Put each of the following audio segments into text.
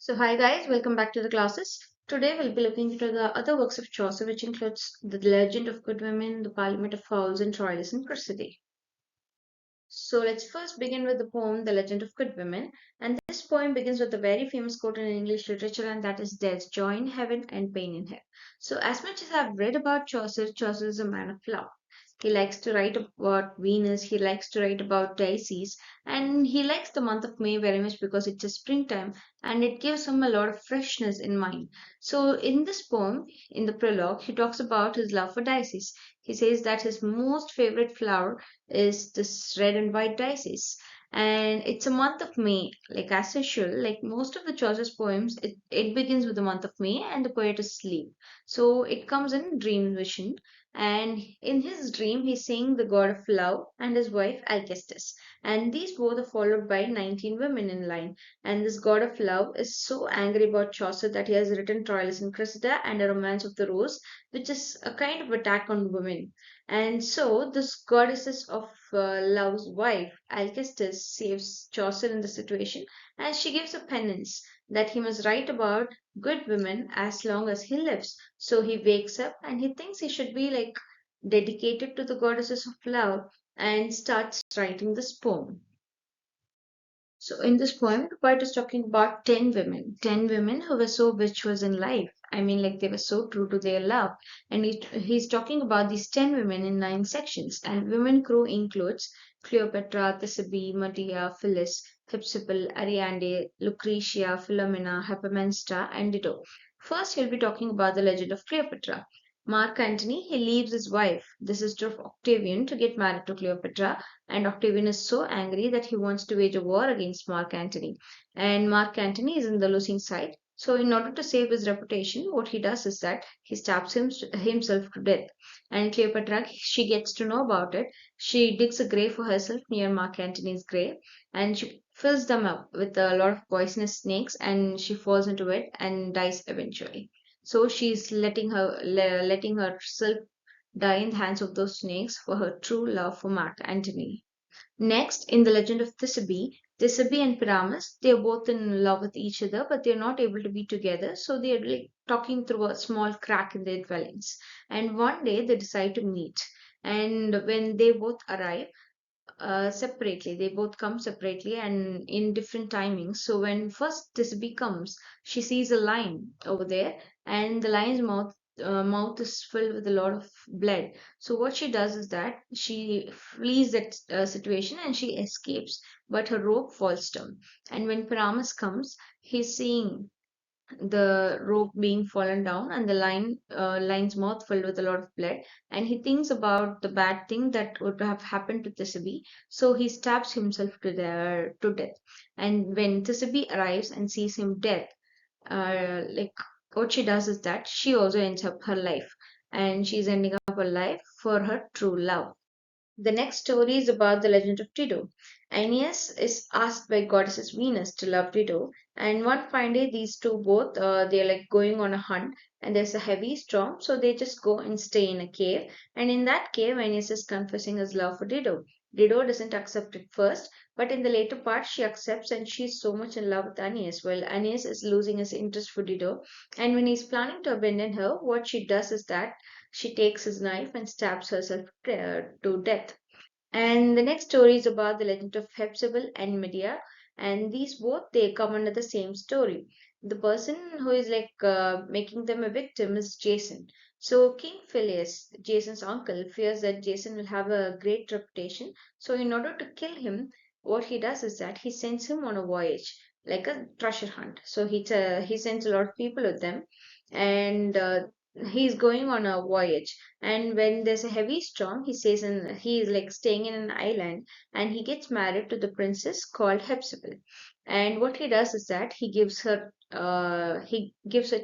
So hi guys, welcome back to the classes. Today we'll be looking into the other works of Chaucer, which includes the Legend of Good Women, the Parliament of Fowls, and Troilus and Criseyde. So let's first begin with the poem The Legend of Good Women. And this poem begins with a very famous quote in English literature, and that is there's joy in heaven and pain in hell. So as much as I've read about Chaucer, Chaucer is a man of love. He likes to write about Venus, he likes to write about daisies, and he likes the month of May very much because it's a springtime and it gives him a lot of freshness in mind. So in this poem, in the prologue, he talks about his love for daisies. He says that his most favorite flower is this red and white daisies. And it's a month of May, like as usual, like most of the Chaucer's poems, it begins with the month of May and the poet is asleep. So it comes in dream vision. And in his dream, he's seeing the god of love and his wife Alcestis. And these both are followed by 19 women in line. And this god of love is so angry about Chaucer that he has written Troilus and Cressida and a Romance of the Rose, which is a kind of attack on women. And so, this goddess of love's wife, Alcestis, saves Chaucer in the situation, and she gives a penance that he must write about good women as long as he lives. So he wakes up and he thinks he should be like dedicated to the goddesses of love and starts writing this poem. So in this poem, the poet is talking about 10 women who were so virtuous in life. I mean, like they were so true to their love. And he's talking about these 10 women in 9 sections. And women crew includes Cleopatra, Thisbe, Medea, Phyllis, Hypsipyle, Ariadne, Lucretia, Philomena, Hypermnestra, and Dido. First, he'll be talking about the legend of Cleopatra. Mark Antony, he leaves his wife, the sister of Octavian, to get married to Cleopatra, and Octavian is so angry that he wants to wage a war against Mark Antony. And Mark Antony is in the losing side. So, in order to save his reputation, what he does is that he stabs himself to death. And Cleopatra, she gets to know about it. She digs a grave for herself near Mark Antony's grave, and she fills them up with a lot of poisonous snakes, and she falls into it and dies eventually. So she's letting herself die in the hands of those snakes for her true love for Mark Antony. Next, in the legend of Thisbe, Thisbe and Pyramus, they are both in love with each other, but they're not able to be together. So they're like talking through a small crack in their dwellings. And one day they decide to meet. And when they both arrive, separately. They both come separately and in different timings. So when first Thisbe comes, she sees a lion over there, and the lion's mouth is filled with a lot of blood. So what she does is that she flees that situation and she escapes, but her rope falls down. And when Pyramus comes, he's seeing the rope being fallen down and the lion's mouth filled with a lot of blood, and he thinks about the bad thing that would have happened to Thisbe, so he stabs himself to death. And when Thisbe arrives and sees him dead, like what she does is that she also ends up her life, and she's ending up her life for her true love. The next story is about the legend of Dido. Aeneas is asked by goddess Venus to love Dido, and one fine day these two both they're like going on a hunt, and there's a heavy storm, so they just go and stay in a cave. And in that cave, Aeneas is confessing his love for Dido. Dido doesn't accept it first, but in the later part she accepts, and she's so much in love with Aeneas. While Aeneas is losing his interest for Dido, and when he's planning to abandon her, what she does is that she takes his knife and stabs herself to death. And the next story is about the legend of Hypsipyle and Medea, and these both they come under the same story. The person who is like making them a victim is Jason. So King Phyleus, Jason's uncle, fears that Jason will have a great reputation. So in order to kill him, what he does is that he sends him on a voyage, like a treasure hunt. So he sends a lot of people with them, and he's going on a voyage. And when there's a heavy storm, he is like staying in an island, and he gets married to the princess called Hepzibah. And what he does is that he gives her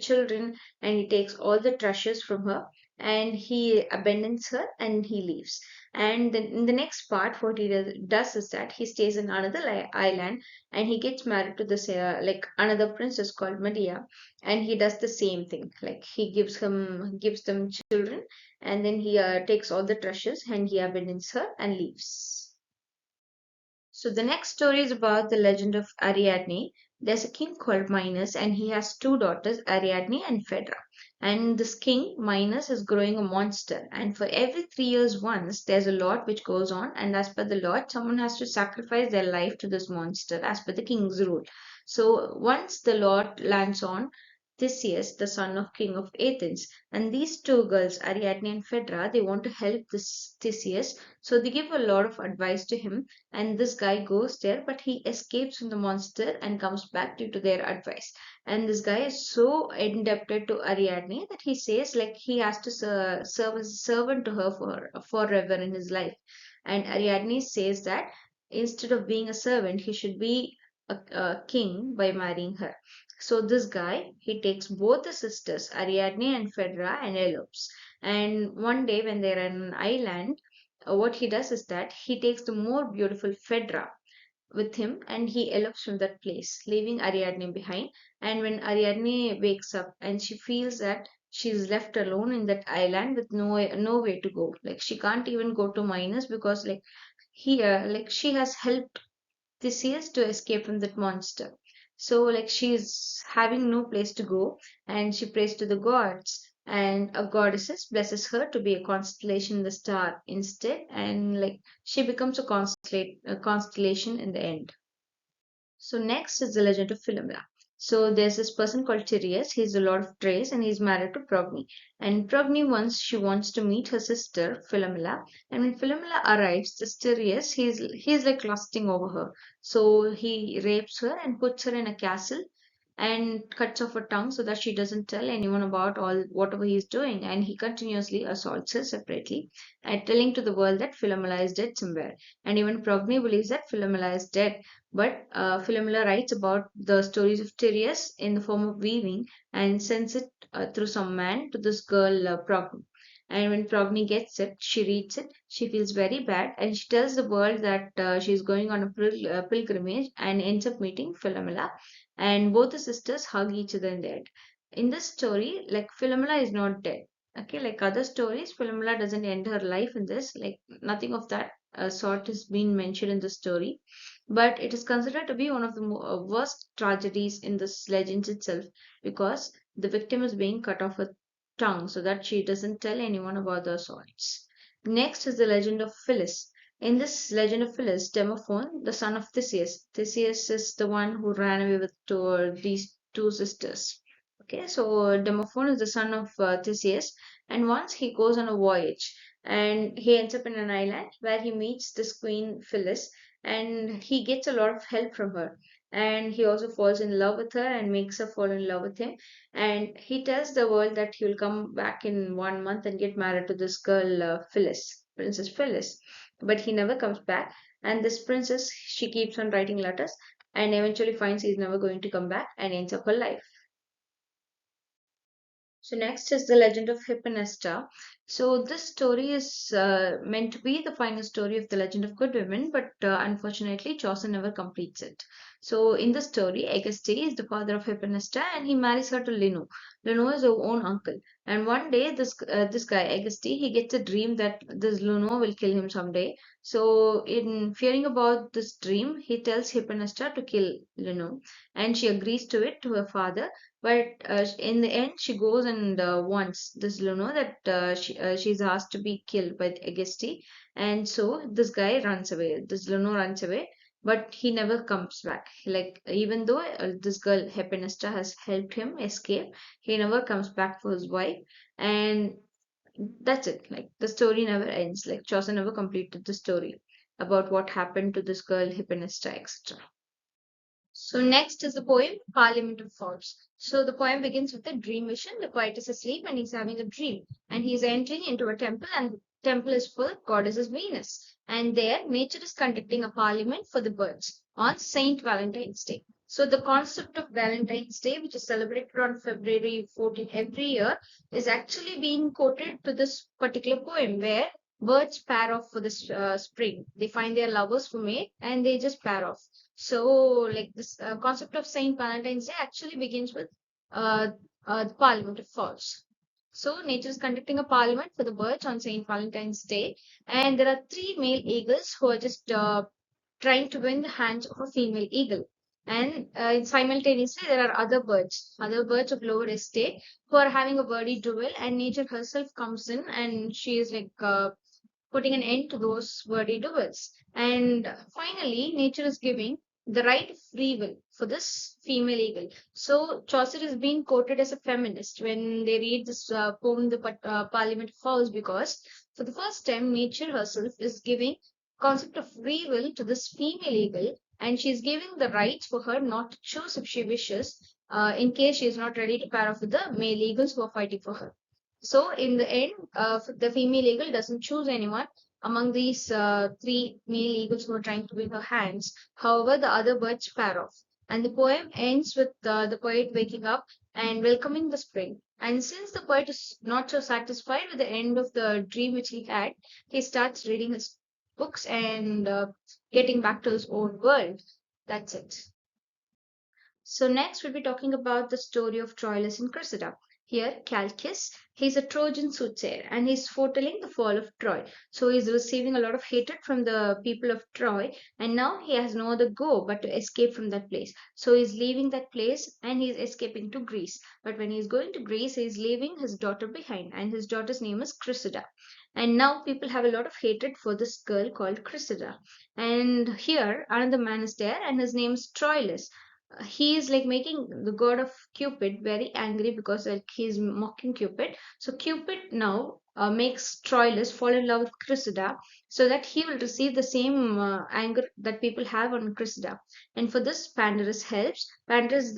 children, and he takes all the treasures from her, and he abandons her and he leaves. And then in the next part, what he does is that he stays in another island, and he gets married to this like another princess called Medea, and he does the same thing. Like he gives them children, and then he takes all the treasures and he abandons her and leaves. So the next story is about the legend of Ariadne. there's a king called Minos, and he has two daughters, Ariadne and Phaedra. And this king, Minos, is growing a monster. And for every 3 years once, there's a lot which goes on. And as per the lot, someone has to sacrifice their life to this monster, as per the king's rule. So once the lot lands on Theseus, the son of king of Athens, and these two girls, Ariadne and Phaedra, they want to help this Theseus. So they give a lot of advice to him, and this guy goes there, but he escapes from the monster and comes back due to their advice. And this guy is so indebted to Ariadne that he says like he has to serve as a servant to her for forever in his life. And Ariadne says that instead of being a servant, he should be a king by marrying her. So this guy, he takes both the sisters, Ariadne and Phaedra, and elopes. And one day when they're on an island, what he does is that he takes the more beautiful Phaedra with him and he elopes from that place, leaving Ariadne behind. And when Ariadne wakes up and she feels that she's left alone in that island with no way to go, like she can't even go to Minos because like she has helped Theseus to escape from that monster. So like she's having no place to go and she prays to the gods and a goddess blesses her to be a constellation in the star instead, and like she becomes a constellation in the end. So next is the legend of Philomela. So there's this person called Tyreus. He's the lord of Thrace and he's married to Progny. And Progny once she wants to meet her sister Philomela. And when Philomela arrives, this Tyreus he's like lusting over her. So he rapes her and puts her in a castle and cuts off her tongue so that she doesn't tell anyone about all whatever he's doing. And he continuously assaults her separately and telling to the world that Philomela is dead somewhere. And even Progny believes that Philomela is dead, but Philomela writes about the stories of Tyreus in the form of weaving and sends it through some man to this girl, Progny. And when Progny gets it, she reads it, she feels very bad, and she tells the world that she's going on a pilgrimage and ends up meeting Philomela. And both the sisters hug each other in the end. In this story, like Philomela is not dead. Okay, like other stories, Philomela doesn't end her life in this. Like nothing of that sort is being mentioned in the story, but it is considered to be one of the worst tragedies in this legend itself because the victim is being cut off her tongue so that she doesn't tell anyone about the assaults. Next is the legend of Phyllis. In this legend of Phyllis, Demophon, the son of Theseus, Theseus is the one who ran away with these two sisters. Okay, so Demophon is the son of Theseus, and once he goes on a voyage and he ends up in an island where he meets this queen Phyllis and he gets a lot of help from her. And he also falls in love with her and makes her fall in love with him. And he tells the world that he'll come back in 1 month and get married to this girl, Phyllis, Princess Phyllis. But he never comes back. And this princess, she keeps on writing letters and eventually finds he's never going to come back and ends up her life. So next is the legend of Hipponestra. So this story is meant to be the final story of the legend of good women, but unfortunately Chaucer never completes it. So in the story, Auguste is the father of Hipponestra, and he marries her to Lino. Lino is her own uncle, and one day this guy Auguste he gets a dream that this Lino will kill him someday. So in fearing about this dream, he tells Hipponestra to kill Lino, and she agrees to it to her father, but in the end, she goes and wants this Luno that she's asked to be killed by Agesti, and so this guy runs away. This Luno runs away, but he never comes back. Like even though this girl Hephaestus has helped him escape, he never comes back for his wife, and that's it. Like the story never ends. Like Chaucer never completed the story about what happened to this girl Hephaestus, etc. So next is the poem Parliament of Fowls. So the poem begins with a dream vision. The poet is asleep and he's having a dream. And he's entering into a temple, and the temple is full of goddesses Venus. And there nature is conducting a parliament for the birds on Saint Valentine's Day. So the concept of Valentine's Day, which is celebrated on February 14 every year, is actually being quoted to this particular poem where birds pair off for the spring. They find their lovers for mate and they just pair off. So, like this concept of Saint Valentine's Day actually begins with uh, the Parliament of Fowls. So, nature is conducting a parliament for the birds on Saint Valentine's Day, and there are three male eagles who are just trying to win the hands of a female eagle. And simultaneously, there are other birds of lower estate who are having a wordy duel, and nature herself comes in and she is like putting an end to those wordy duels. And finally, nature is giving the right of free will for this female eagle. So Chaucer is being quoted as a feminist when they read this poem, the Parliament of Fowls, because for the first time, nature herself is giving concept of free will to this female eagle, and she's giving the rights for her not to choose if she wishes, in case she is not ready to pair off with the male eagles who are fighting for her. So in the end, the female eagle doesn't choose anyone among these three male eagles who are trying to win her hands. However, the other birds pair off. And the poem ends with the poet waking up and welcoming the spring. And since the poet is not so satisfied with the end of the dream which he had, he starts reading his books and getting back to his own world. That's it. So next we'll be talking about the story of Troilus and Cressida. Here, Calchas, he's a Trojan soothsayer and he's foretelling the fall of Troy. So he's receiving a lot of hatred from the people of Troy, and now he has no other go but to escape from that place. So he's leaving that place and he's escaping to Greece. But when he's going to Greece, he's leaving his daughter behind, and his daughter's name is Cressida. And now people have a lot of hatred for this girl called Cressida. And here, another man is there, and his name is Troilus. He is like making the god of Cupid very angry because like he's mocking Cupid. So Cupid now makes Troilus fall in love with Cressida so that he will receive the same anger that people have on Cressida. And for this, Pandarus helps. Pandarus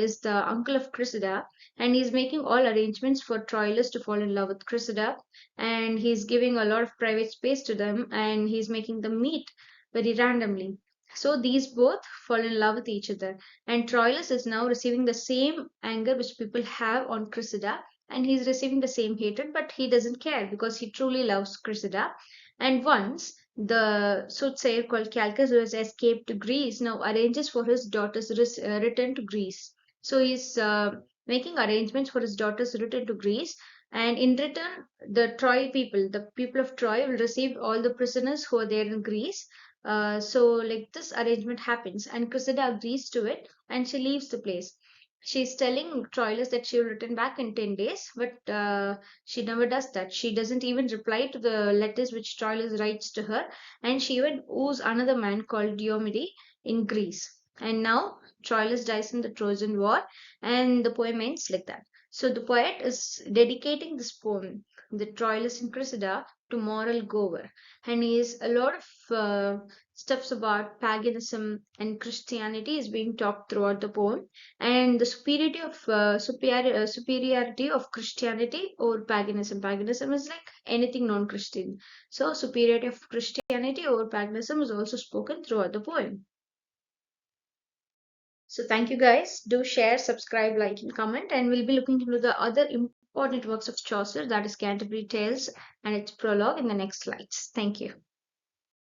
is the uncle of Cressida, and he's making all arrangements for Troilus to fall in love with Cressida, and he's giving a lot of private space to them, and he's making them meet very randomly. So these both fall in love with each other, and Troilus is now receiving the same anger which people have on Cressida, and he's receiving the same hatred, but he doesn't care because he truly loves Cressida. And once the soothsayer called Calchas, who has escaped to Greece, now arranges for his daughter's return to Greece. So he's making arrangements for his daughter's return to Greece, and in return, the people of Troy, will receive all the prisoners who are there in Greece. So like this arrangement happens, and Cressida agrees to it, and she leaves the place. She's telling Troilus that she will return back in 10 days, but she never does that. She doesn't even reply to the letters which Troilus writes to her, and she even woos another man called Diomede in Greece. And now Troilus dies in the Trojan War, and the poem ends like that. So the poet is dedicating this poem, the Troilus and Cressida, to moral Gover, and he is a lot of stuffs about paganism and Christianity is being talked throughout the poem, and the superiority of Christianity over paganism. Paganism is like anything non-Christian, so superiority of Christianity over paganism is also spoken throughout the poem. So thank you guys. Do share, subscribe, like, and comment, and we'll be looking into the other important works of Chaucer, that is Canterbury Tales and its prologue, in the next slides. Thank you.